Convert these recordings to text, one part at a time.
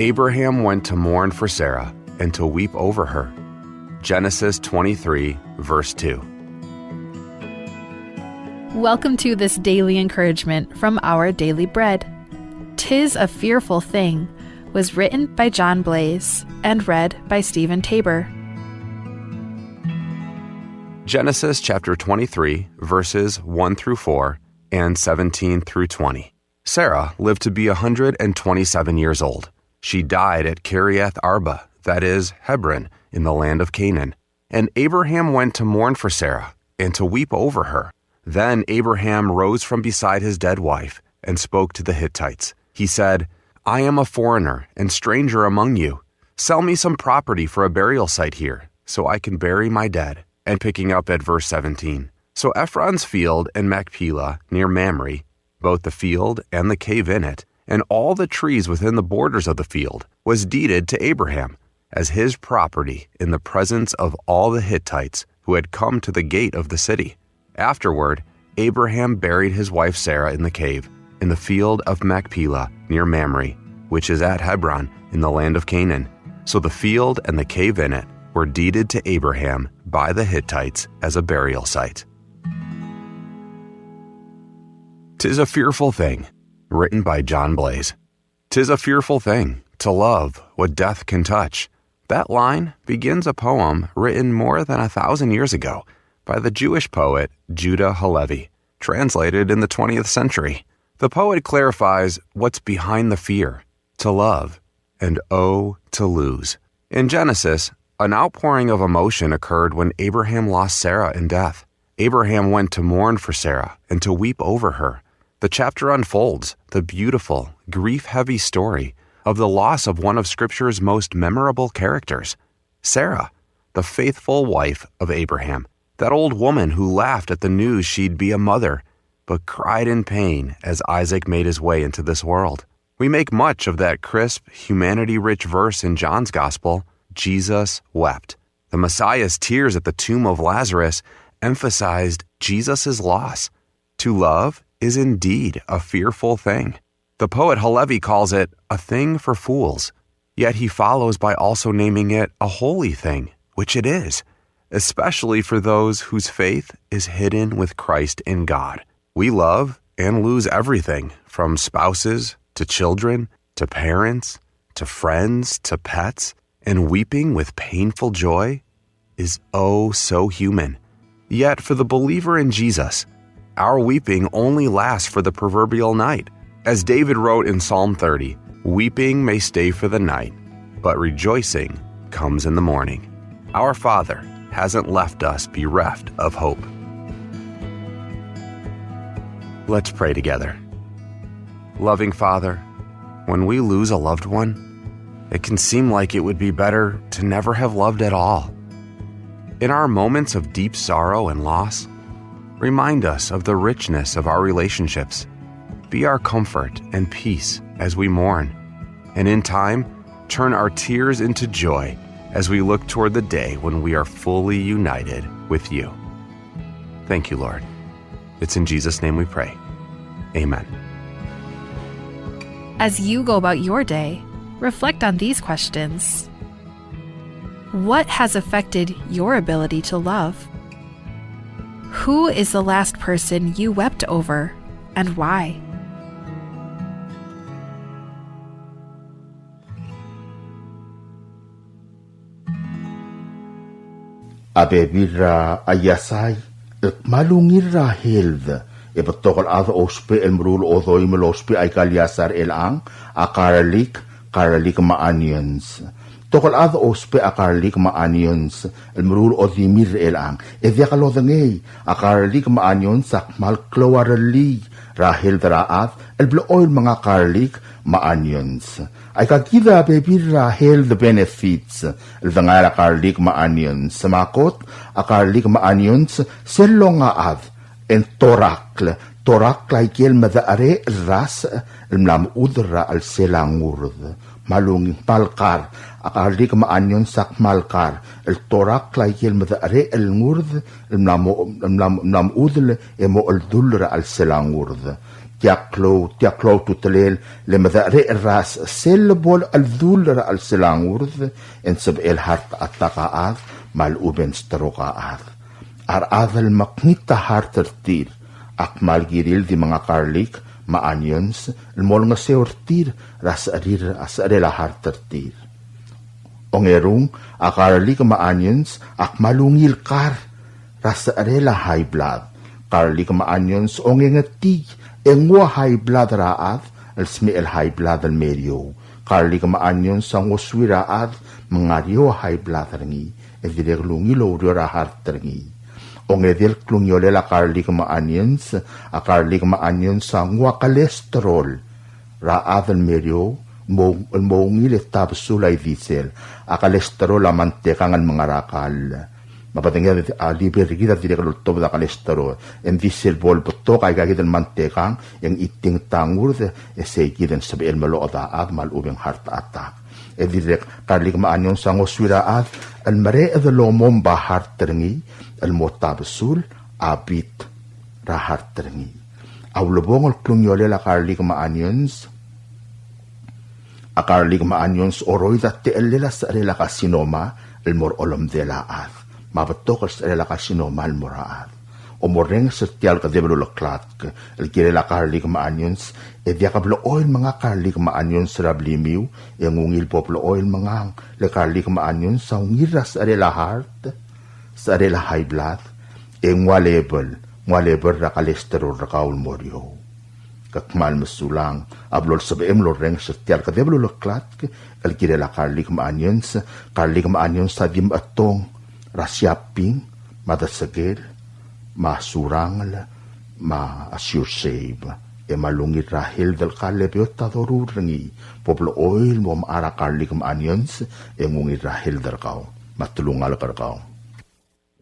Abraham went to mourn for Sarah and to weep over her. Genesis 23, verse 2. Welcome to this daily encouragement from Our Daily Bread. "'Tis a Fearful Thing" was written by John Blaze and read by Stephen Tabor. Genesis chapter 23, verses 1 through 4 and 17 through 20. Sarah lived to be 127 years old. She died at Kiriath Arba, that is, Hebron, in the land of Canaan. And Abraham went to mourn for Sarah and to weep over her. Then Abraham rose from beside his dead wife and spoke to the Hittites. He said, "I am a foreigner and stranger among you. Sell me some property for a burial site here, so I can bury my dead." And picking up at verse 17. So Ephron's field and Machpelah near Mamre, both the field and the cave in it, and all the trees within the borders of the field, was deeded to Abraham as his property in the presence of all the Hittites who had come to the gate of the city. Afterward, Abraham buried his wife Sarah in the cave, in the field of Machpelah near Mamre, which is at Hebron in the land of Canaan. So the field and the cave in it were deeded to Abraham by the Hittites as a burial site. "'Tis a fearful thing," written by John Blaze. "'Tis a fearful thing to love what death can touch." That line begins a poem written more than 1,000 years ago by the Jewish poet Judah Halevi, translated in the 20th century. The poet clarifies what's behind the fear: to love and to lose. In Genesis, an outpouring of emotion occurred when Abraham lost Sarah in death. Abraham went to mourn for Sarah and to weep over her. The chapter unfolds the beautiful, grief-heavy story of the loss of one of Scripture's most memorable characters, Sarah, the faithful wife of Abraham, that old woman who laughed at the news she'd be a mother, but cried in pain as Isaac made his way into this world. We make much of that crisp, humanity-rich verse in John's Gospel, Jesus wept. The Messiah's tears at the tomb of Lazarus emphasized Jesus' loss. To love is indeed a fearful thing. The poet Halevi calls it a thing for fools, yet he follows by also naming it a holy thing, which it is, especially for those whose faith is hidden with Christ in God. We love and lose everything, from spouses to children to parents to friends to pets, and weeping with painful joy is so human. Yet for the believer in Jesus, our weeping only lasts for the proverbial night. As David wrote in Psalm 30, "Weeping may stay for the night, but rejoicing comes in the morning." Our Father hasn't left us bereft of hope. Let's pray together. Loving Father, when we lose a loved one, it can seem like it would be better to never have loved at all. In our moments of deep sorrow and loss, remind us of the richness of our relationships. Be our comfort and peace as we mourn, and in time, turn our tears into joy as we look toward the day when we are fully united with you. Thank you, Lord. It's in Jesus' name we pray. Amen. As you go about your day, reflect on these questions. What has affected your ability to love? Who is the last person you wept over, and why? Abebira ayasay malungirra hilda ipatokal ata ospe el mrul odoy melospe ay kalyasar elang akaralik maanions tokal ata ospe akaralik maanions el mrul odimir elang eviakalodangay akaralik maanions sakmal klowarali rahil daraat el bloil mga karlik maanions ay kakida bebira health benefits el karlik maanions samakot akarlik maanions selonga ad en torak laikel madaare ras el mlam udra al selangurd malung palkar akarlik maanions sak malkar el torak laikel madaare el ngurd el mlam udle emo el dulra al selangurd tiaklo tutalel le madare ras selbol al dhul al selangurd en sab el hart attaqaat mal uben starokaat ar adal maknita hartertir ak malgiril di mga karlik maanyons mol nga seortir ras arir as arela hartertir ongerung akarlik maanyons ak malungil kar ras arela high blood karlik maanyons ongengatig engwa high blood raat al sme el high blood al medio karlik maanyons sang oswiraat mangario high blood rangi edirek lungi lo ra hartergi ongedil klungyole la karlik maanyons a karlik maanyons sang wa kolesterol raat al medio mongil tabsulay diesel a kolesterol a mantekang al mga rakal mapatinggan liber kita tidak lutob da kolesterol en diesel bol beto kay gagid al mantekang yang iting tangur esegiden sabi el malo at mal ubeng heart attack edirek karlik maanyons sang oswiraat al mare edalomom bahar terengi al motabsul abit rahar terengi awlobong al klunyole la karlik maanyons a karlik maanyons oroy dat te elela sa rela kasinoma al mor olom de laat mabatok sa rela kasinoma al moraat o moreng sertial ka debelo laklat el kire la karlik maanyons e dia kablo oil mga karlik maanyons rablimiw e ngungil poplo oil mga le karlik maanyons sa ngiras arela heart sa arela high blood e ngwalebel ra kolesterol ra kaul morio kakmal masulang ablol sa beem loreng sertial ka debelo laklat el kire la karlik maanyons sa dim atong rasyaping madasagel masurangal ma-assure save e malungit rahil del kalebiot tadorurrangi poplo oil mo maara karlik maanyons e ngungit rahil del kaw matulungal karkaw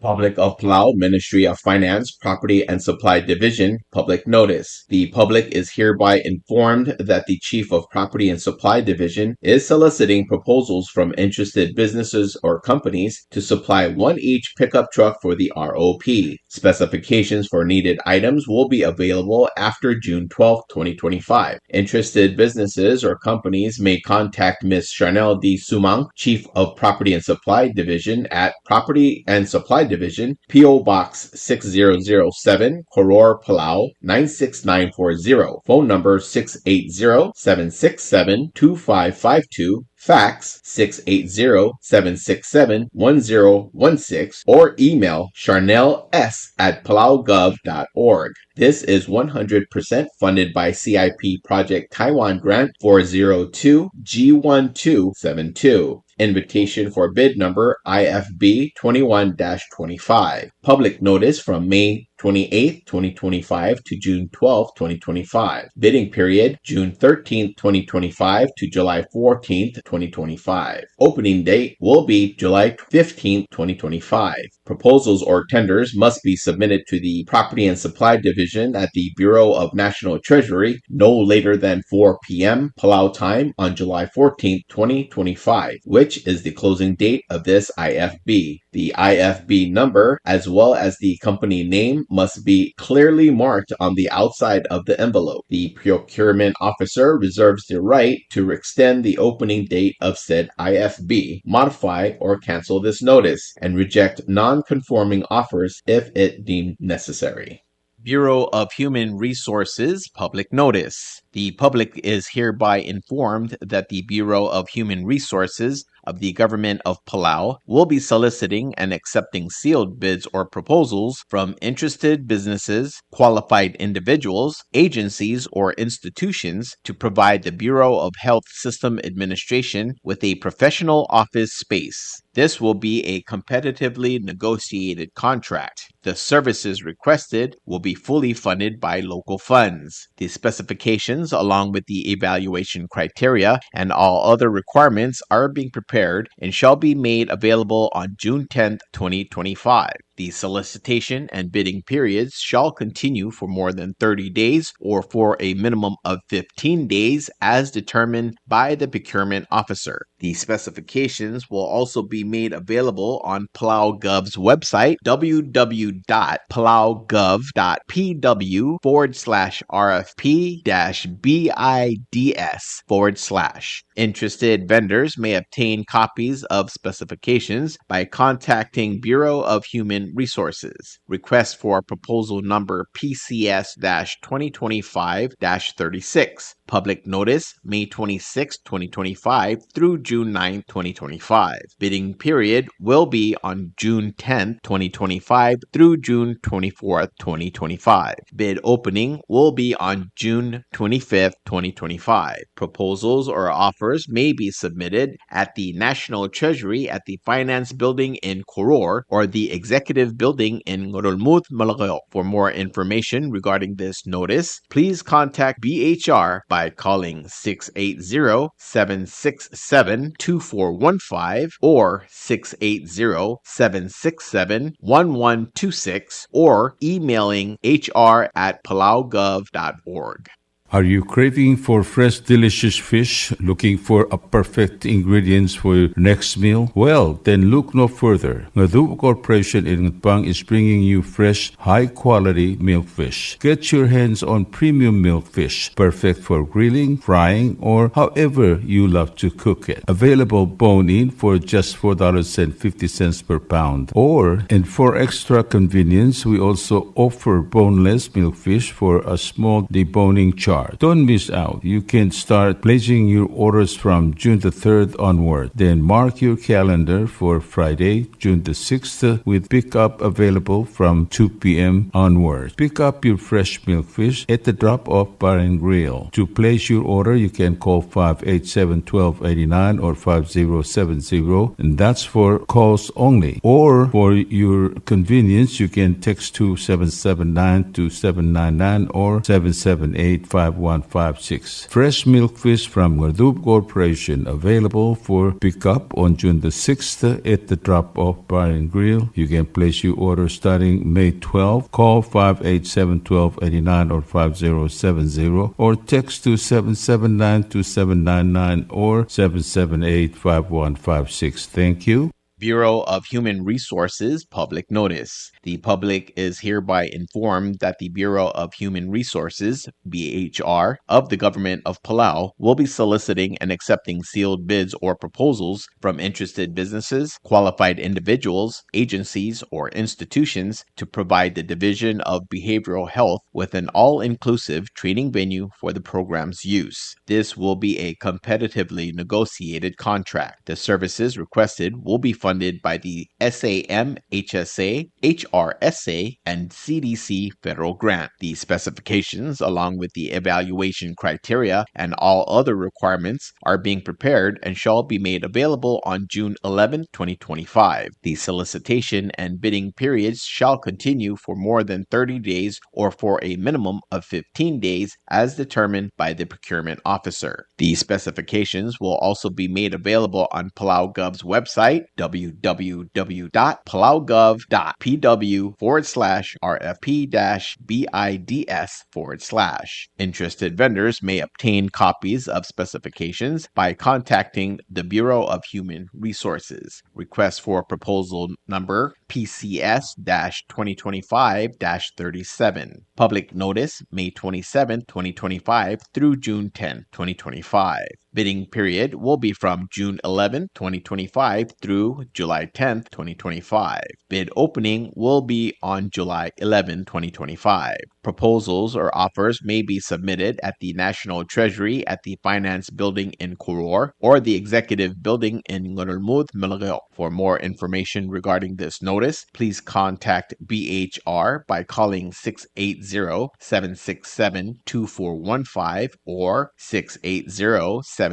Public of Palau, Ministry of Finance, Property and Supply Division, public notice. The public is hereby informed that the Chief of Property and Supply Division is soliciting proposals from interested businesses or companies to supply one each pickup truck for the ROP. Specifications for needed items will be available after June 12, 2025. Interested businesses or companies may contact Ms. Chanel D. Sumang, Chief of Property and Supply Division at Property and Supply Division, P.O. Box 6007, Koror, Palau 96940. Phone number 680-767-2552. Fax 680-767-1016 or email charnels@palaugov.org. This is 100% funded by CIP Project Taiwan Grant 402 G1272. Invitation for bid number IFB 21-25. Public notice from May 28, 2025 to June 12, 2025. Bidding period June 13, 2025 to July 14, 2025. Opening date will be July 15, 2025. Proposals or tenders must be submitted to the Property and Supply Division at the Bureau of National Treasury no later than 4 p.m. Palau time on July 14, 2025, which is the closing date of this IFB. The IFB number, as well as the company name, must be clearly marked on the outside of the envelope. The procurement officer reserves the right to extend the opening date of said IFB, modify or cancel this notice, and reject non-conforming offers if it deemed necessary. Bureau of Human Resources Public Notice. The public is hereby informed that the Bureau of Human Resources of the Government of Palau will be soliciting and accepting sealed bids or proposals from interested businesses, qualified individuals, agencies, or institutions to provide the Bureau of Health System Administration with a professional office space. This will be a competitively negotiated contract. The services requested will be fully funded by local funds. The specifications, along with the evaluation criteria and all other requirements, are being prepared and shall be made available on June 10, 2025. The solicitation and bidding periods shall continue for more than 30 days or for a minimum of 15 days as determined by the procurement officer. The specifications will also be made available on Palau Gov's website, www.palaugov.pw/RFP-BIDS/. Interested vendors may obtain copies of specifications by contacting Bureau of Human Resources. Request for proposal number PCS-2025-36. Public notice May 26, 2025 through June 9, 2025. Bidding period will be on June 10, 2025 through June 24, 2025. Bid opening will be on June 25, 2025. Proposals or offers may be submitted at the National Treasury at the Finance Building in Koror or the Executive Building in Ngorolmut, Malagao. For more information regarding this notice, please contact BHR by calling 680-767-2415 or 680-767-1126 or emailing hr@palaugov.org. Are you craving for fresh, delicious fish, looking for a perfect ingredients for your next meal? Well, then look no further. Ngadu Corporation in Ngpang is bringing you fresh, high-quality milkfish. Get your hands on premium milkfish, perfect for grilling, frying, or however you love to cook it. Available bone-in for just $4.50 per pound. Or, and for extra convenience, we also offer boneless milkfish for a small deboning charge. Don't miss out. You can start placing your orders from June the 3rd onward. Then mark your calendar for Friday, June the 6th with pickup available from 2 p.m. onward. Pick up your fresh milkfish at the drop-off bar and grill. To place your order, you can call 587-1289 or 5070, and that's for calls only. Or for your convenience, you can text to 779-2799 or 778-5156. Fresh milkfish from Ngardub Corporation available for pickup on June the 6th at the drop-off bar and grill. You can place your order starting May 12. Call 587-1289 or 5070 or text to 779-2799 or 778-5156. Thank you. Bureau of Human Resources Public Notice. The public is hereby informed that the Bureau of Human Resources, BHR, of the Government of Palau will be soliciting and accepting sealed bids or proposals from interested businesses, qualified individuals, agencies, or institutions to provide the Division of Behavioral Health with an all-inclusive training venue for the program's use. This will be a competitively negotiated contract. The services requested will be funded by the SAM, HSA, HRSA, and CDC federal grant. The specifications, along with the evaluation criteria and all other requirements, are being prepared and shall be made available on June 11, 2025. The solicitation and bidding periods shall continue for more than 30 days or for a minimum of 15 days as determined by the procurement officer. The specifications will also be made available on Palau Gov's website, www.palaugov.pw/RFP-BIDS/. Interested vendors may obtain copies of specifications by contacting the Bureau of Human Resources. Request for proposal number PCS-2025-37. Public notice May 27, 2025 through June 10, 2025. Bidding period will be from June 11, 2025 through July 10, 2025. Bid opening will be on July 11, 2025. Proposals or offers may be submitted at the National Treasury at the Finance Building in Koror or the Executive Building in Ngorolmut, Malagao. For more information regarding this notice, please contact BHR by calling 680-767-2415 or 680-767-1126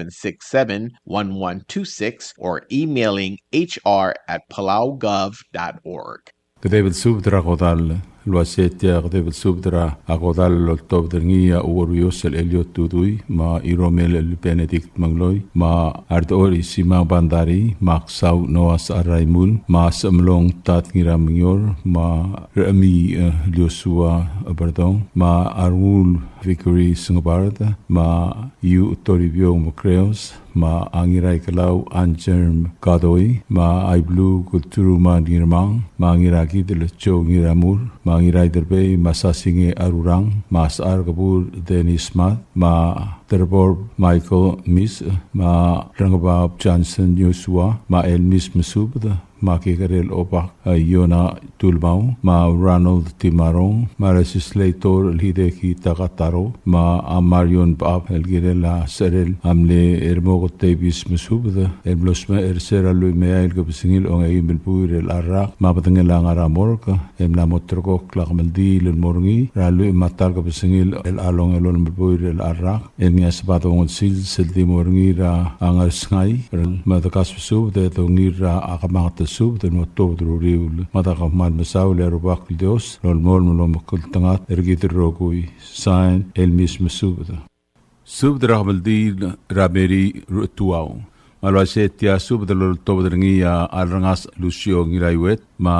or emailing hr@palaugov.org. David Subdragodal, luasetia qdevel subdra aqodal loltobdringia uorios el Eliot Tudui ma iromel el Benedict Mangloy ma ardori sima bandari maksau noas araimul ma samlong tat ngiramyor ma rami liosua abardong ma arul Victory Sungabarda, ma yu toribio mokreos, ma angirai kalau anjerm kadoi, ma aiblu kulturu ma nirmang, ma angiraki de lecho ngiramur, ma angirai derbe masasinge arurang, ma asar kabur denismat, ma terbor Michael Miss, ma rangabab Johnson Yosua, ma Elmis Mesubda, ma Kikarel Opak Yona Tulmau, ma Ronald Timarong, ma legislator Hideki Takataro, ma Amarion Bab Elgirela Serel, amle Ermogot Davis Mesubda, Emlosma Ersera Lumea El Gabsingil on Emilbuir El Arak, ma Batangelang Aramorka, Emla Motroko Klakmaldi El Morngi, Ralu Matal Gabsingil El Along El Melbuir El Arak, Emias Batong Sil Sildi Morngira Angar Sngai, Madakas Mesubda, Tongira Akamata sub den otobro riul madaka mal masaul erubak dios lol mol mol kultangat ergit rogui sign el mismo sub de ramaldi raberi rutuau malwasetia sub de lol tobdringia arrangas lucio ngiraiwet ma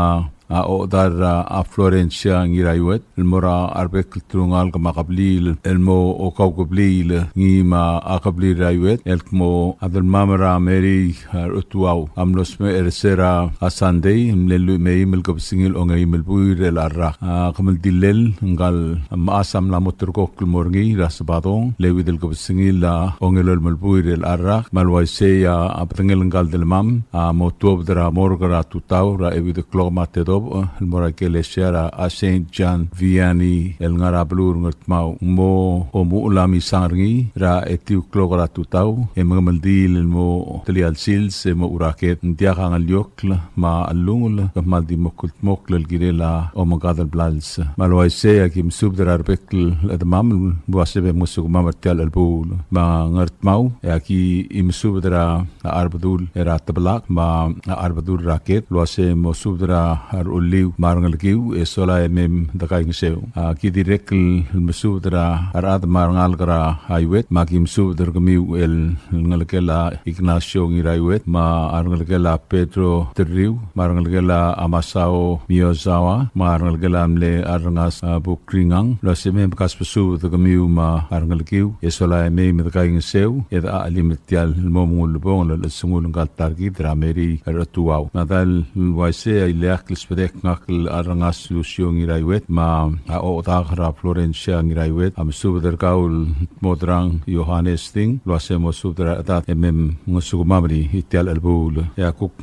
o dar a Florencia ngiraiwet el mora arbek trungal kama qablil el mo o qablil ngi ma aqbli raiwet el mo adel mamra meri utuau amlos me ersera asandei mlelu meimel qabsingil o ngaimel buir el arra qamal dilel ngal ma asam la moturko kulmorngi rasbadong lewi del qabsingil la ongel melbuir el arra malwaise ya aptengel ngal del mam mo tobdra morgara tutau ra ewi de klomate el morakele shara a Saint John Vianney el ngarablur ngotmau mo o mu ulami sangi ra etiu klogara tutau e mangaldil el mo telial sils e mo uraket ndiaka ngal yokla ma alungul ma di mokl el girela o magadal blals malwaise akim subdrar bekl admam buasebe musuk mamartial el bul ma ngartmau aki im subdra arbadul era tablak ma arbadul raket loase mo subdra uliu marangal kiu esola emem dakai ngiseu ki direkl mesudra arad marangal kara highway makim sudra kamiu el ngalkela Ignacio ngiraiwet ma arngalkela Pedro Terriu marangalkela Amasao Miyazawa marangalkela amle arngas bukringang laseme kas pesudra kamiu ma arngal kiu esola emem dakai ngiseu eda alimetial momul bong la sungul ngal targi drameri ratuau nadal waise ilak ngakl arangas lucio ngiraiwet ma o tagra Florencia ngiraiwet am subder kaul modrang Johannes Ding lo hacemos subder atat emem ngusugumamri itial albul ya kuk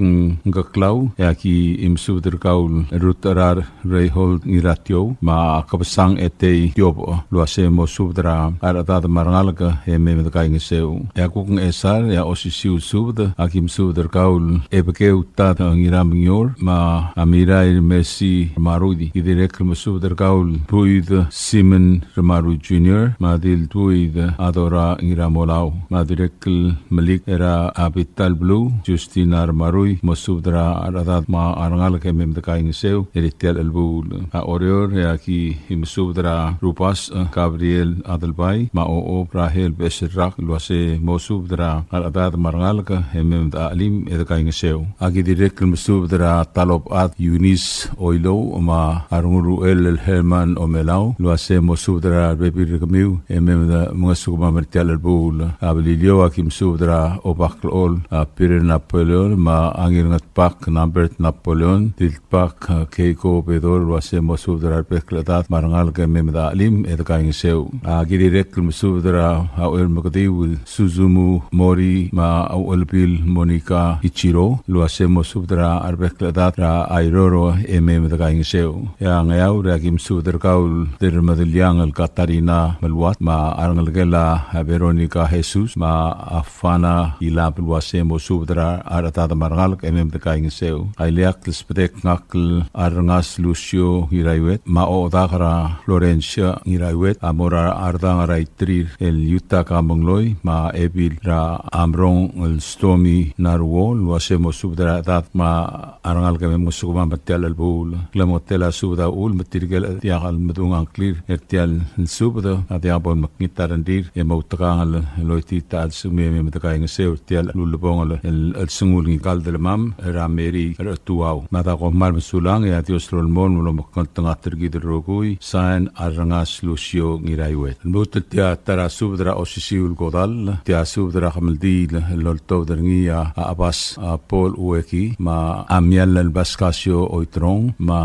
ngaklau ya ki im subder kaul rutarar reihold ngiratio ma kabsang ete yob lo hacemos subdra aratat marangalga emem dakai ngiseu ya kuk esar ya osisiu subder akim subder kaul ebekeu tat ngiram nyor ma amira Messi Marudi idirek mesubder kaul Puid Simon Ramaru Jr. Madil Puid Adora Iramolau Madirek Malik era Abital Blue Justina Marui mesubdra aradat ma arangal ke mem dakai ngiseu eritel elbul a orior yaki mesubdra Rupas Gabriel Adelbai ma o Rahel Besrak loase mesubdra aradat marangal ke mem da alim edakai ngiseu agi direk mesubdra Talop at Yunis Oilo ma arunguru el Herman Omelau lo hacemos subdra bebir kamiu emem da mungasuku mamertial albul abililio akim subdra obaklol pire Napoleon ma angir ngat pak Nambert Napoleon tilpak keiko bedor lo hacemos subdra peklatat marangal ke emem da alim edkai ngiseu agiri rekl subdra el magdiu Suzumu Mori ma awalbil Monica Ichiro lo hacemos subdra arbeklatat ra airoro emem dakai ngiseu ya ngayau rakim sudar kaul dermadiliang al Katarina Malwat ma arangalgela Veronica Jesus ma afana ila pelwasemo sudra aratada marangal emem dakai ngiseu aileak spedek ngakl arangas Lucio ngiraiwet ma o dakara Florencia ngiraiwet amora ardang raitrir el Yuta kamangloy ma ebil ra amrong el Stormy Narwol wasemo sudra dat ma arangal emem musukuma ertial albul glamotela suda ul matirgal tiagal madungang clear ertial subda atiabon maknitarandir emautragal loiti tal sume matakaing seu ertial lulubongal el sungul ngi kaldelmam rameri ertuau mata ko mar sulang ya tiosrol mon lo makantanga tergidrogui sain arangas lucio ngiraiwet mutia tara subdra osisiul godal tia subdra khamaldil lolto derngia abas Paul Ueki ma amial el bascasio oitrong ma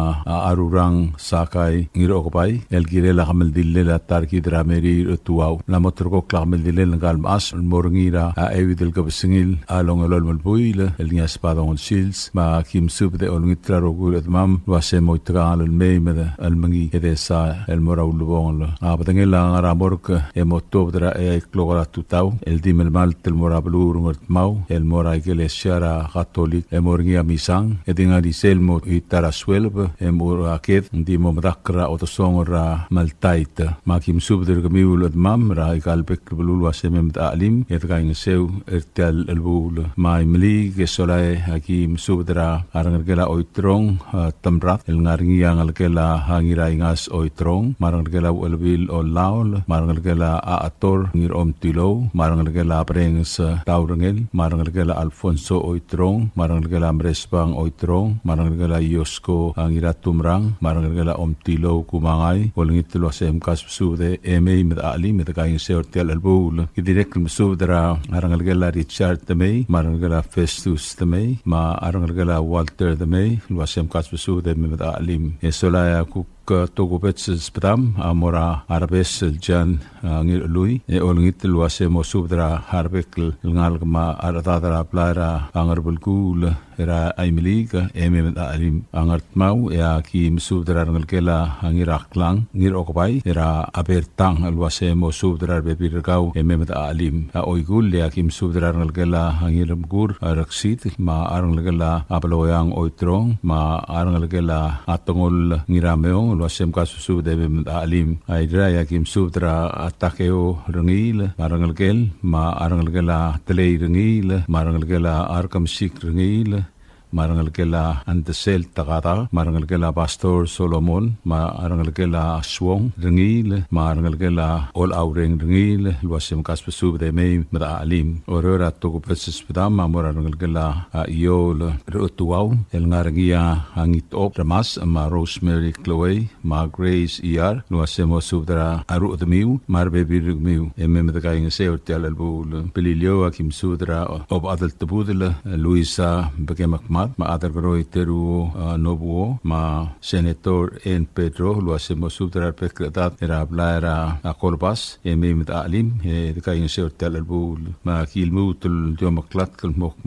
arurang sakai ngirokopai el girela khamaldil la tarki drameri tuau la motorko klamaldil ngal mas morngira evidel gabsingil along el malbuil el nias padon sils ma kim subde olngitra rogul mam wase moitral el meimede el mangi edesa el moraul bon abadengela ramork emotobdra e klogara tutau el dimel mal tel morablur mau el mora iglesia catholic emorgia misang edinga diselmo itarasuelb emoraket dimo mdakra otosongra maltaita makim subder gamiul mam ra ikalbek bulul wasemem alim etgaing seu ertel elbul mai mli gesolae hakim subdra arangela oitrong tamrat el ngarngia ngalkela hangira ingas oitrong marangela elbil o laul marangela ator ngir omtilo marangela prengs taurengel marangela Alfonso oitrong marangela Mresbang oitrong marangela Yosko angira tumrang marangela omtilo kumangai olngitlo sem kassude eme med ali med kaing seortel albul direk mesudra arangela Richard Temei marangela Festus Temei ma arangela Walter Temei wasem kassude med alim esolaya ku togo betses pram amora arbes jan ngir lui e olngit luase mo subdra harbek ngal ma aradadra plara angarbul kul era aimliga emem alim angart mau ya ki subdra ngal kela ngir aklang ngir okbai era abertang luase mo subdra bebirgau emem alim a oigul ya kim subdra ngal kela ngir gur raksit ma arang kela abloyang oitrong ma arang kela atongol ngirameo wasem kasusu debe alim aidra ya kim subdra atakeo rengil marangalgel ma arangalgela tele rengil marangalgela arkam sik rengil marangalgela antesel tagata marangalgela pastor Solomon ma arangalgela swong rengil marangalgela ol aureng rengil luasem kaspesu de me mada alim orora togo peses pedam amor arangalgela iol rotuau el ngarangia angit op ramas ma Rosemary Chloe ma Grace luasem subdra aru de miu mar bebi miu emem de kaing seor tel albul pelilio akim sudra ob adel tebudel Luisa bekemak ma adargroi teru nobuo ma senator en Pedro luasemo subdra pekretat era blara akolbas emem alim de kaing seor tel albul ma kilmutul jomaklat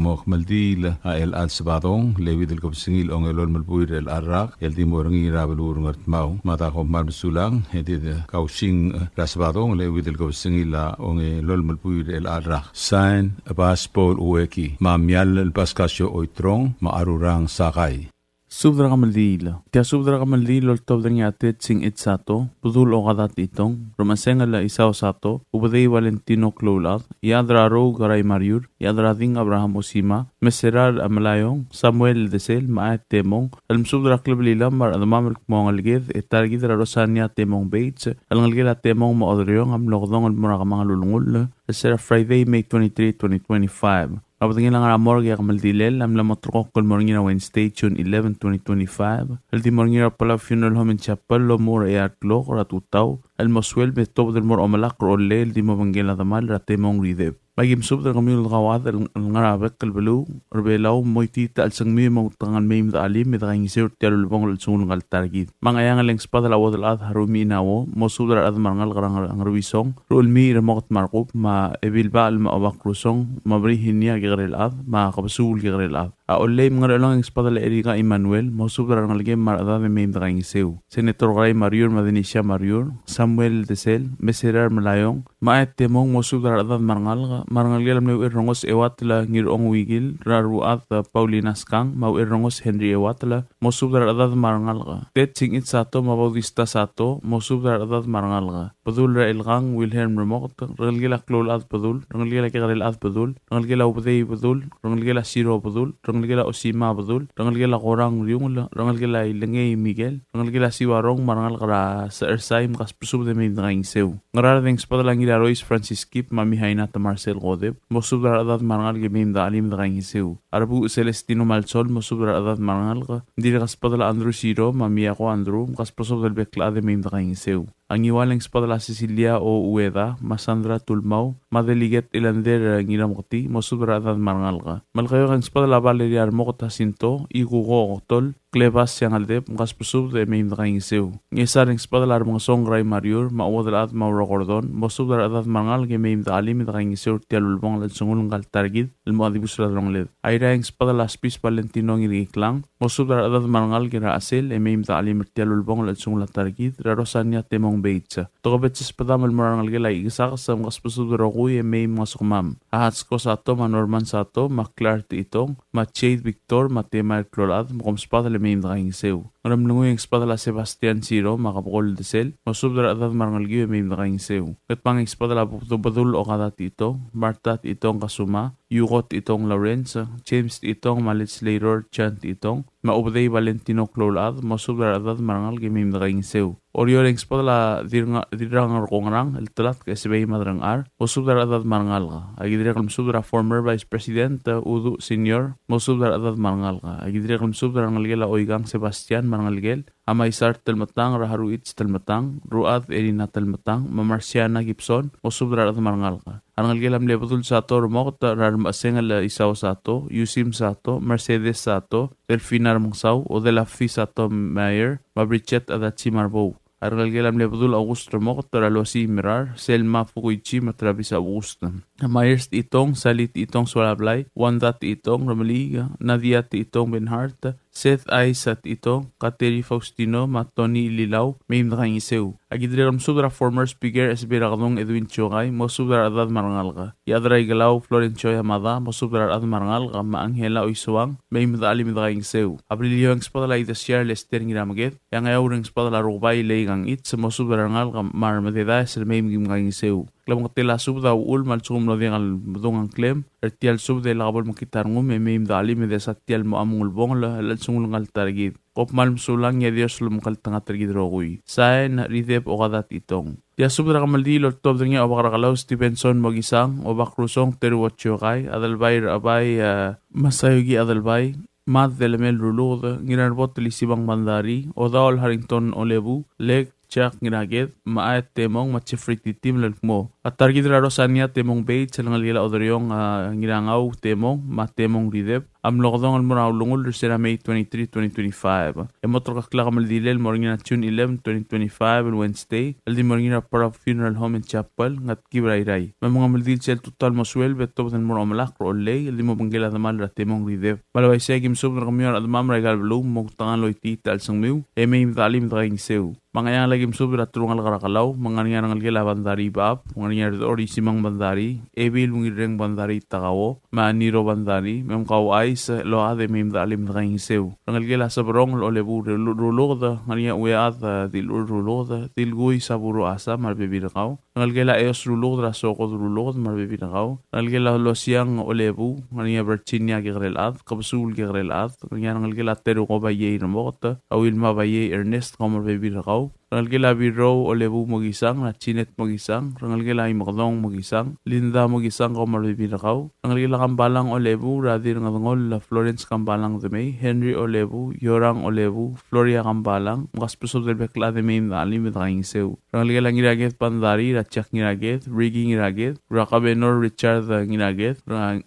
mok maldil el alsabadong levidel kopsingil ongel malbuir el arrak el dimorngi rabelur ngat mau mata ko marsulang hedid kausing rasbadong levidel kopsingila onge lol malbuir el arrak sign abas Paul Ueki ma mial el paskasyo oitrong ma arurang sakai Subdra kamaldila. Tia subdra kamaldila tob dengan atet sing itsato, budul okadat itong, romasenga la isaw sato, ubadei Valentino Cloulat, yadra ro garay Mariur, yadra ding Abraham Osima, meserar amalayong, Samuel Desel, maat temong, alam subdra klablila mar adamamrik mong algid, etargidra Rosania temong Bates, alangalgila temong maodryong am lokdong al murakamang lulungul, Sera Friday, May 23, 2025. Kapatingin lang ang morgue kamaldilel, am lamotrok kol morngina Wednesday, June 11, 2025. El di morngina pala funeral home in chapel, lo mura e artlo, ratutaw. El moswel, metop del mor omalak, rolle, el di mabangela damal, ratemong rideb. Magim subdra kamil gawad, el ngarabek kalbalu, orbelaw, moitita, al sang mimo, tangan meim da alim, mit ang isir, tialo lubong, al sungung al targid. Mangayang aleng spada lawad al ad, harumi inawo, mosubdra ad marangal garang ang ruisong, ruulmi remokot markup, ma ebilba al maawak rusong, mabrihin niya gigril ad, ma kapasul gigril ad. Aolay mga lang ang espada la Erika Emmanuel, mosubra ng alagay marada de maim da iseu. Senator Gray Mariur, Madenisha Mariur, Samuel Desel, Meserar Malayong, maet temong mosubra adad marangal galam na irongos ewatla ngirong wigil, raruat Paulina Skang, mau irongos Henry ewatla, mosubra adad marangal ka. Tet sing it sato, mabaudista sato, mosubra adad marangal ka. Padul ra ilgang Wilhelm Remot, rangalgila klol ad padul, rangalgila kigaril ad padul, rangalgila ubadey padul, rangalgila siro padul, rangal gila Osima Badul, rangal gila Korang Riungla, rangal gila Ilangay Miguel, rangal gila Siwarong, marangal kara sa Ersay, makas pusub de may nakaing sew. Ngaradeng spadala ngila Royce Francis Kip, mamihay na ta Marcel Godeb, mosubdara adat marangal gimim da alim nakaing sew. Arabu Celestino Malsol, mosubdara adat marangal ka, hindi na kaspadala Andrew Siro, mamiya ko Andrew, makas pusub del bekla de may nakaing sew. Ang iwaling spadala Cecilia o Ueda, Masandra Tulmaw, Madeliget Ilander Ngiramokti, mosubdara adat marangal ka. Malkayo kang spadala Valeria Armokota Sinto, Igugo Oktol, Klebas yang aldep ngas pusub de may nakaing sew. Ngisa ring spadala mga songray Mariur, mauwadal at maurokordon, mosubdara adat marangal ge may alim nakaing sew tialulbong lad sungulong kaltargid, ilmuadibus ladrong led. Ayra yung spadala Spis Valentino ngiriklang, mosubdara adat marangal ge raasil, may alim tialulbong lad sungulong kaltargid, rarosan niya temong beitsa. Tokabetsa spadama marangal ge lai isakas sa ngas pusubdara kuy may mga sukmam. Ahats ko sa ato, Norman sa ato, Clark itong, Chade Victor, Temar Clorad, mukhang spadala may nakaing sew. Ngaramlungo yung spadala Sebastian Siro, makapukol desel, masubdara adat marangal giyo may nakaing sew. Katpang spadala Bukdubadul o kadat ito, Marta itong Kasuma, Yukot itong Lawrence, James itong Malit Slater, Chant itong, Maubday Valentino Clolad, masubdara adat marangal giyo may nakaing sew. Oriyo ring spadala dirang kongrang, eltalat ka esibay madrang ar, masubdara adat marangal ka. Agidira kalam subdara former Vice President Udu Senior, masubdara adat marangal ka. Agidira kalam subdara ngalgela Oigang Sebastian marangalgel, Amay Sar Telmatang, Raharuits Telmatang, Ruad Elina Telmatang, Mamarsiana Gibson, masubdara adat marangal ka. Arangal gelam lebatul sato rumok ta rarmasengal isaw sato, Yusim sato, Mercedes sato, Delfinar Mangsaw, o de la Fi sato Mayer, Mabrichet adat si Marbo. Arangal gelam lebatul August rumok ta ralosi Mirar, Selma Fukuichi matrabis August. Myers itong, Salit itong Swalablay, Wandat itong Ramaliga, Nadia itong Benhart, Seth Aisat itong, Kateri Faustino, Matoni Lilaw, may nakaing isew. Agidram subra former speaker SB Rakadong Edwin Chogay, mo subra adad marangal ka. Yadray Galaw, Florencio Yamada, mo subra adad marangal ka, Maanghela Oisuang, may madali nakaing isew. Abrilio ang spadala itasiyar Lester Ngiramaget, yang ayaw ring spadala Rubay Leigang it, mo subra rangal ka, Marmadeda, sa may nakaing isew. Klam katila subda ul malsum no dengal budong klem ertial subda labol makitarngum may dali me desa tial mo amul bong la sungul ngal targid kop mal sulang ya dios lum kal tanga targid rogui saen ridep o gadat itong dia subda kamaldi lo top dnya obakra kalaw Stevenson mogisang obak rusong teruwatcho kay adalbay abay masayugi adalbay Mad Delemel Rulod, Nginarbot Lisibang Bandari, Odaol Harrington Olebu, Leg Chak Nginaget, Maat Temong, Machifriti Tim Lalkmo. At targid rarosan niya Temong Bait, sa langalila odaryong Nginangaw Temong, Matemong Ridep, Amlokdong Almuraw Lungul, Rusera May 23, 2025. Emotro kakla kamaldilel, Morgina June 11, 2025, Wednesday, Aldi Morgina Para Funeral Home and Chapel, Ngat Kibrayray. May mga maldil sel total moswel, beto ng mura omalak, roolay, Aldi mo banggila naman Temong Ridep. Balaway segim sub na kamyon at mamam regal blum, Moktangan loy tita al sang miw, may mitalim takaing sew. Mga yang lagim sub na turungal karakalaw, mga nga nangal gila bandari baap, mga nga ori simang bandari, ebil mungireng bandari takawo, maaniro bandari, may mkaway sa loa de may mitalim takaing sew. Nangal gila sa barong lolebu ruloda, nga nga uyaat dil ruloda, dil guy sa buro asa, marbibirakaw. Nangal gila eos ruloda, sokod ruloda, marbibirakaw. Nangal gila losiyang olebu, nga nga Virginia gigrelad, kapasul gigrelad, nga nangal gila teru ko bayay namokta, awil mabayay Ernest kamar bibirakaw. Rangal gila biro olebu magisang, na chinet magisang, rangal gila imakdong magisang, Linda magisang ko marbibirakaw. Rangal gila kambalang olebu, radir ngangol la Florence kambalang demay, Henry olebu, Yorang olebu, Floria kambalang, makaspusob del bekla demay nalim betakaing sew. Rangal gila ngiraget pandari, ratsak ngiraget, Rigi ngiraget, Rakabenor Richard ngiraget,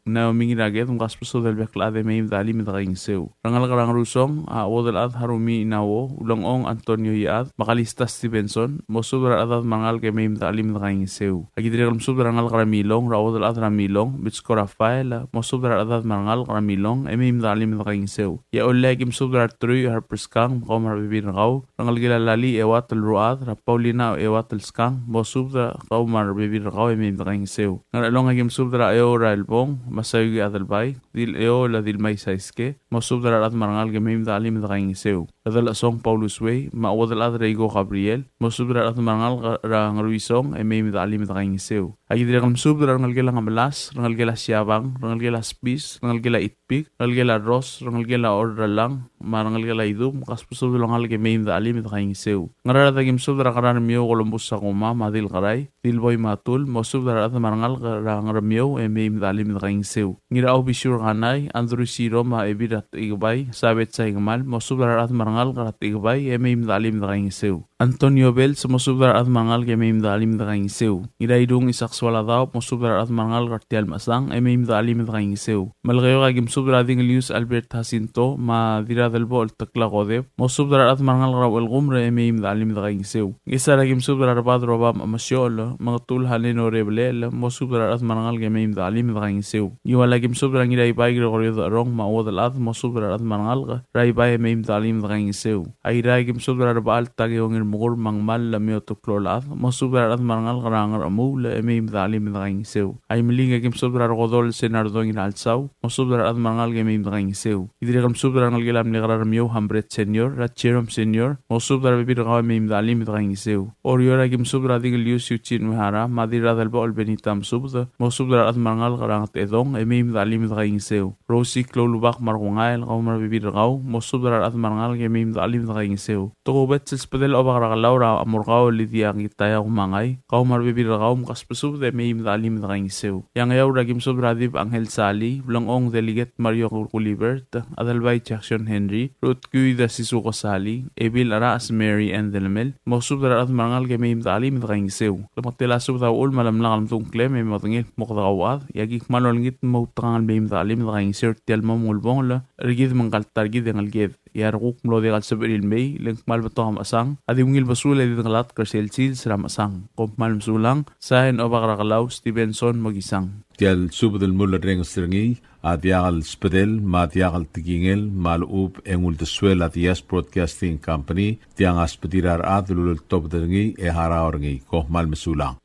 Naomi ngiraget, makaspusob del bekla demay nalim betakaing sew. Rangal karang rusong, awodel at harumi inawo, ulangong Antonio Yaat, makalis Stevenson, mosubra adat mangal ke may mitalim nakaing sew. Agidiri kalam subra ngal karamilong, raodal at ramilong, bitsko Rafael, mosubra adat mangal karamilong, may mitalim nakaing sew. Ya ulegim subra truy harperskang, makomar bibirakaw, rangal gilalali ewat alruat, rapaulina ewat alskang, mosubra kaumar bibirakaw, may nakaing sew. Ngaralong agim subra eo railbong, masayugi adalbay, dil eo la dil may saiske, mosubra adat mangal ke may mitalim nakaing sew. Adala song Paulus Way, maawadal at Rego Gabriel, mosubra at marangal rang ruisong ay may mitalim nakaing sew. Ay diri kam subdra rangal gela ngamalas, rangal gela siyabang, rangal gela spis, rangal gela itpik, rangal gela ros, rangal gela order lang, marangal gela idum, kas pusubdra rangal ge meim da alim da kaing seu. Ngarara tagim subdra karar mio kolumbus sa kuma madil karay, dilboy matul, mo subdra at marangal karar mio e meim da alim da kaing seu. Ngira au bisur kanay, andru siro ma ebirat igbay, sabet sa igmal, mo subdra at marangal karat igbay e meim da alim da kaing seu. Antonio Bell sa mosubdar at mangal ke meim da alim da kaing seu. Ida idung isakswala daw mosubdar at mangal kartial masang e meim da alim da kaing seu. Malgayo kagim subdar ading Luis Albert Jacinto ma dira dalbo al takla kodeb mosubdar at mangal raw el gumre e meim da alim da kaing seu. Isa ragim subdar padro bam amasyol mga tulhanen oreble mosubdar at mangal ke meim da alim da kaing seu. Iwala gim subdar ngira ibay gregorio da rong ma odal at mosubdar at mangal ra ibay e meim da alim da kaing seu. Ay ragim subdar ba al tagiyong mugur mangmal la mio to klolad mo subrar at mangal garangar amul e meim dalim daing seu ay milinga kim subrar godol senardo ngin alsaw mo subrar at mangal ge meim daing seu idire kam subrar ngal gelam ni garar mio hambret senior rat cherom senior mo subrar bibir gaw meim dalim daing seu oriora kim subrar ding lius yuchin mahara madira dal bol benitam subda mo subrar at mangal garang edong e meim dalim daing seu rosi klolubak margungail gaw mar bibir gaw mo subrar at mangal ge meim dalim daing seu to bet spadel Laura amurgao lidiang itaya umangay kau marbibir kau makaspesub de meim dalim daing seu yang ayaw ragim subradib Angel Sali blangong delegate Mario Culibert adalbay Jackson Henry Ruth Guy da Sisuko Sali Ebil Aras Mary and Delamel mosubdar at mangal ke meim dalim daing seu lamatela subda ul malamlang tung klem e matangil mokdawad yagik malolngit mautangal meim dalim daing seu tialma mulbong la rigid mangaltargid ngalged yarguk mlode gal sabril may leng malbatong asang adi ungil basula di ngalat kerselsil seram asang kom malm sulang sahen obagrakalaw Stevenson magisang tial subdel mulla reng strengi adiagal spedel matiagal tigingel malub engul de suela dias broadcasting company tiang aspedirar adlul top dengi e haraorngi ko malm sulang.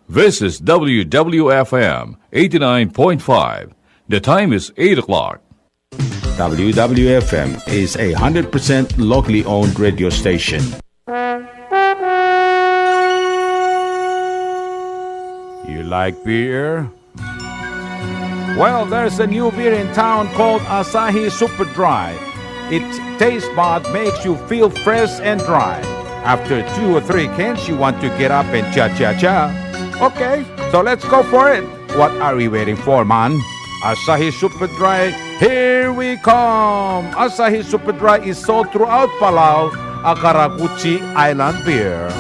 This is WWFM 89.5. The time is 8 o'clock. WWFM is a 100% locally owned radio station. You like beer? Well, there's a new beer in town called Asahi Super Dry. Its taste bud makes you feel fresh and dry. After 2 or 3 cans, you want to get up and cha-cha-cha. Okay, so let's go for it. What are we waiting for, man? Asahi Super Dry, here we come! Asahi Super Dry is sold throughout Palau, a Karaguchi Island beer.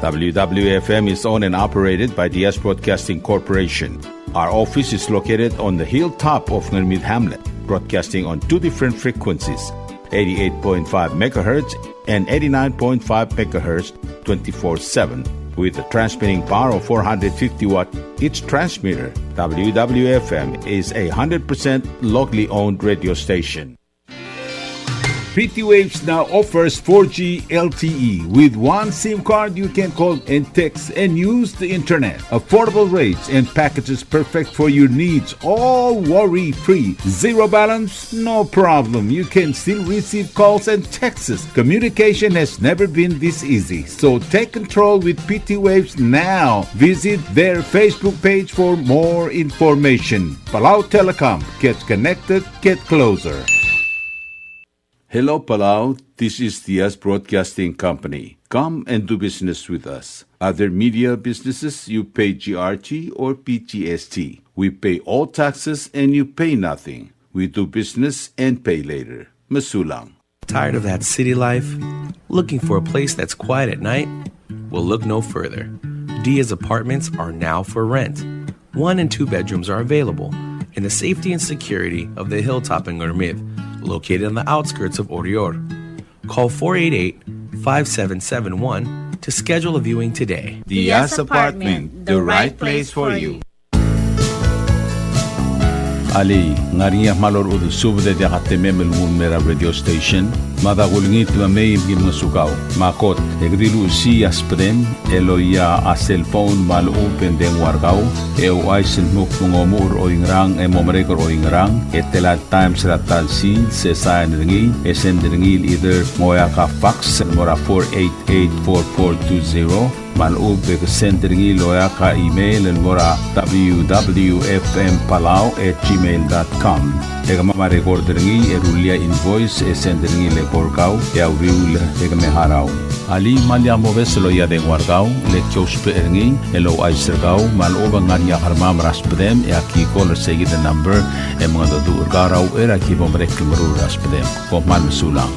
WWFM is owned and operated by DS Broadcasting Corporation. Our office is located on the hilltop of Ngermid Hamlet, broadcasting on 2 different frequencies, 88.5 megahertz and 89.5 megahertz 24/7 with a transmitting power of 450 watt each transmitter. WWFM is a 100% locally owned radio station. PT Waves now offers 4G LTE. With one SIM card, you can call and text and use the internet. Affordable rates and packages perfect for your needs. All worry-free. Zero balance? No problem. You can still receive calls and texts. Communication has never been this easy. So take control with PT Waves now. Visit their Facebook page for more information. Palau Telecom. Get connected, get closer. Hello, Palau. This is DS Broadcasting Company. Come and do business with us. Other media businesses, you pay GRT or PGST. We pay all taxes and you pay nothing. We do business and pay later. Masulang. Tired of that city life? Looking for a place that's quiet at night? Well, look no further. Dia's apartments are now for rent. 1 and 2 bedrooms are available in the safety and security of the hilltop in Gurmid, located on the outskirts of Orior. Call 488-5771 to schedule a viewing today. Dia's Apartment, the right place for you. Ali, ngariya malor udu subde de gatemem el mera radio station. Madagulingit mamay mga sugaw. Makot, egdilu si aspren, eloya a cellphone maluopen deng wargaw, ay sinmuk mungomur o ingrang, momarekor o ingrang, telat times ratal si, sesayan ringi, send either moya ka fax, mora 488-4420, maloob ke sendringi loya ka email and mora www.fmpalau@gmail.com. Ega ma-record ringi erulia invoice sendringi le porkau ya uriul ega meharaw. Ali malya moves loya deng wargau le chospe ringi elo ay sergau maloob nga niya karma maraspedem ya ki call segi the number mga dodu urgaraw era ki bomrek maru raspedem ko mal sulang.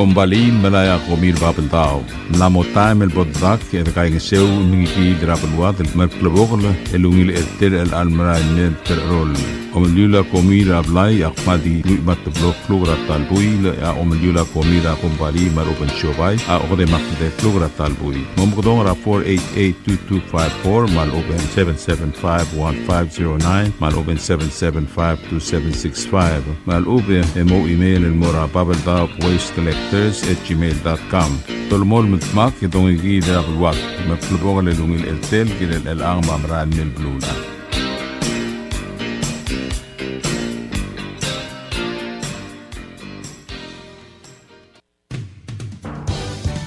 Kembali melaya komir babentau. Namo time el boddak ke kay ngesew ngi drapelwa del merklebogl elungil eter el almara net rol. Omelula komir ablay akmadi mat blok flogra talbui ya omelula komir kembali maropen shobai a ode makde flogra talbui. Momgodong ra 4882254 mal open 7751509 mal open 7752765 mal open emo email el mora babentau waste collectors@gmail.com. Tolmol mitmak itong igidra kulwak. Maplubong lelungil eltel kinel elang mamran mil blula.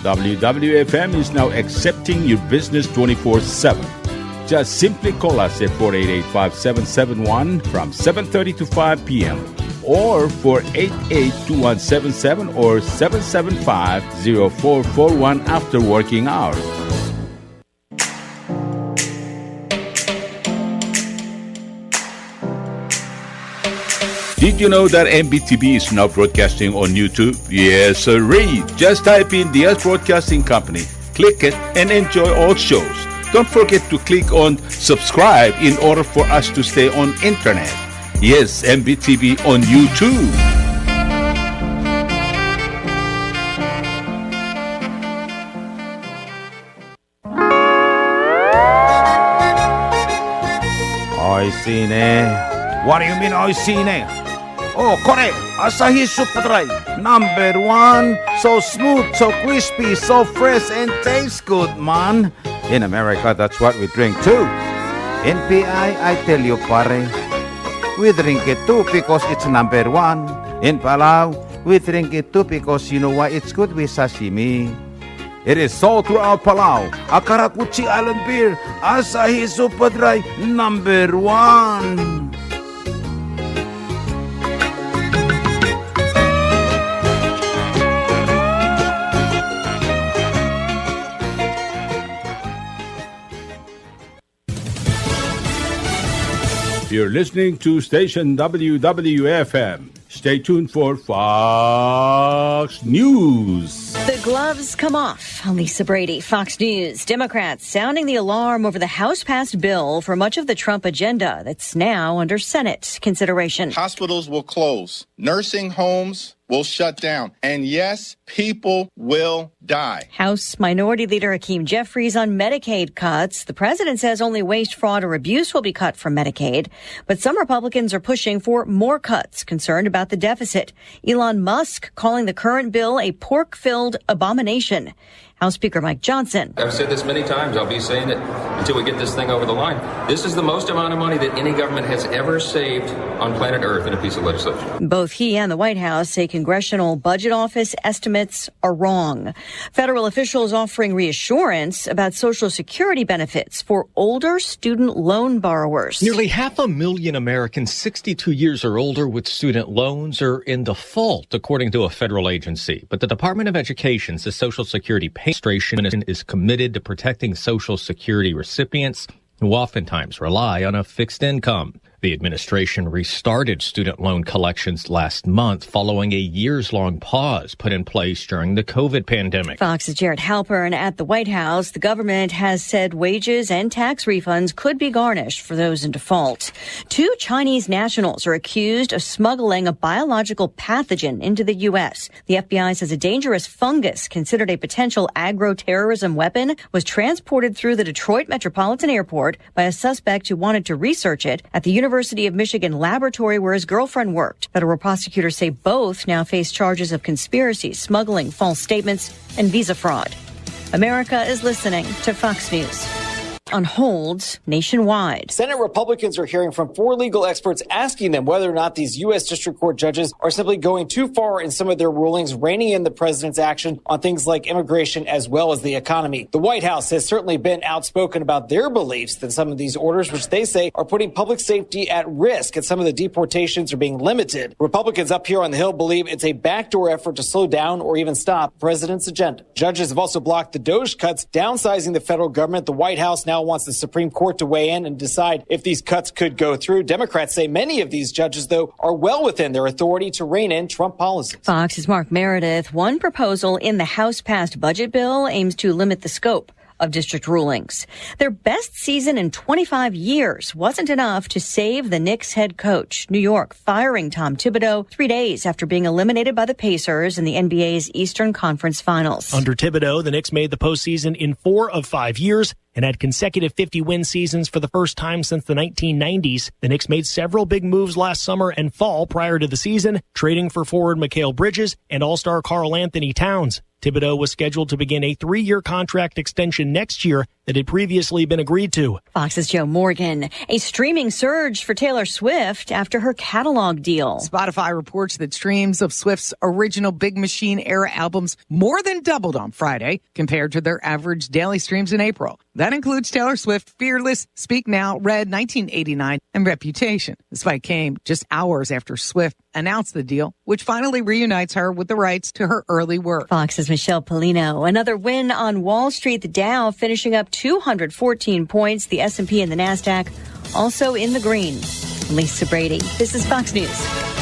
WWFM is now accepting your business 24/7. Just simply call us at 488-5771 from 7:30 to 5 p.m. or 488-2177 or 775-0441 after working hours. Did you know that MBTV is now broadcasting on YouTube? Yes, sirree. Just type in DS Broadcasting Company, click it, and enjoy all shows. Don't forget to click on subscribe in order for us to stay on internet. Yes, MBTV on YouTube. Oi, sine. What do you mean, oi, sine? Oh, correct. Asahi Super Dry. Number 1. So smooth, so crispy, so fresh, and tastes good, man. In America, that's what we drink too. In PI, I tell you, pare, we drink it too because it's number 1. In Palau, we drink it too because you know why it's good with sashimi. It is sold throughout Palau. Akarakuchi Island Beer, Asahi Super Dry, number 1. You're listening to station WWFM. Stay tuned for Fox News. The gloves come off. Lisa Brady, Fox News. Democrats sounding the alarm over the House-passed bill for much of the Trump agenda that's now under Senate consideration. Hospitals will close. Nursing homes will shut down. And yes, people will die. House Minority Leader Hakeem Jeffries on Medicaid cuts. The president says only waste, fraud, or abuse will be cut from Medicaid. But some Republicans are pushing for more cuts, concerned about the deficit. Elon Musk calling the current bill a pork-filled abomination. House Speaker Mike Johnson. I've said this many times. I'll be saying it until we get this thing over the line. This is the most amount of money that any government has ever saved on planet Earth in a piece of legislation. Both he and the White House say Congressional Budget Office estimates are wrong. Federal officials offering reassurance about Social Security benefits for older student loan borrowers. Nearly 500,000 Americans 62 years or older with student loans are in default, according to a federal agency. But the Department of Education says Social Security Administration is committed to protecting Social Security recipients who oftentimes rely on a fixed income. The administration restarted student loan collections last month following a years-long pause put in place during the COVID pandemic. Fox's Jared Halpern at the White House. The government has said wages and tax refunds could be garnished for those in default. 2 Chinese nationals are accused of smuggling a biological pathogen into the U.S. The FBI says a dangerous fungus considered a potential agro-terrorism weapon was transported through the Detroit Metropolitan Airport by a suspect who wanted to research it at the University of Michigan laboratory where his girlfriend worked. Federal prosecutors say both now face charges of conspiracy, smuggling, false statements, and visa fraud. America is listening to Fox News. On hold nationwide. Senate Republicans are hearing from 4 legal experts asking them whether or not these U.S. District Court judges are simply going too far in some of their rulings, reining in the president's action on things like immigration as well as the economy. The White House has certainly been outspoken about their beliefs that some of these orders, which they say are putting public safety at risk, and some of the deportations are being limited. Republicans up here on the Hill believe it's a backdoor effort to slow down or even stop the president's agenda. Judges have also blocked the DOJ cuts, downsizing the federal government. The White House now wants the Supreme Court to weigh in and decide if these cuts could go through. Democrats say many of these judges, though, are well within their authority to rein in Trump policies. Fox's Mark Meredith. One proposal in the House-passed budget bill aims to limit the scope of district rulings. Their best season in 25 years wasn't enough to save the Knicks head coach. New York firing Tom Thibodeau 3 days after being eliminated by the Pacers in the NBA's Eastern Conference Finals. Under Thibodeau, the Knicks made the postseason in 4 of 5 years and had consecutive 50-win seasons for the first time since the 1990s. The Knicks made several big moves last summer and fall prior to the season, trading for forward Mikal Bridges and all-star Karl Anthony Towns. Thibodeau was scheduled to begin a 3-year contract extension next year that had previously been agreed to. Fox's Joe Morgan. A streaming surge for Taylor Swift after her catalog deal. Spotify reports that streams of Swift's original Big Machine era albums more than doubled on Friday compared to their average daily streams in April. That includes Taylor Swift, Fearless, Speak Now, Red, 1989, and Reputation. The spike came just hours after Swift announced the deal, which finally reunites her with the rights to her early work. Fox's Michelle Polino. Another win on Wall Street. The Dow finishing up 214 points. The S&P and the NASDAQ also in the green. Lisa Brady. This is Fox News.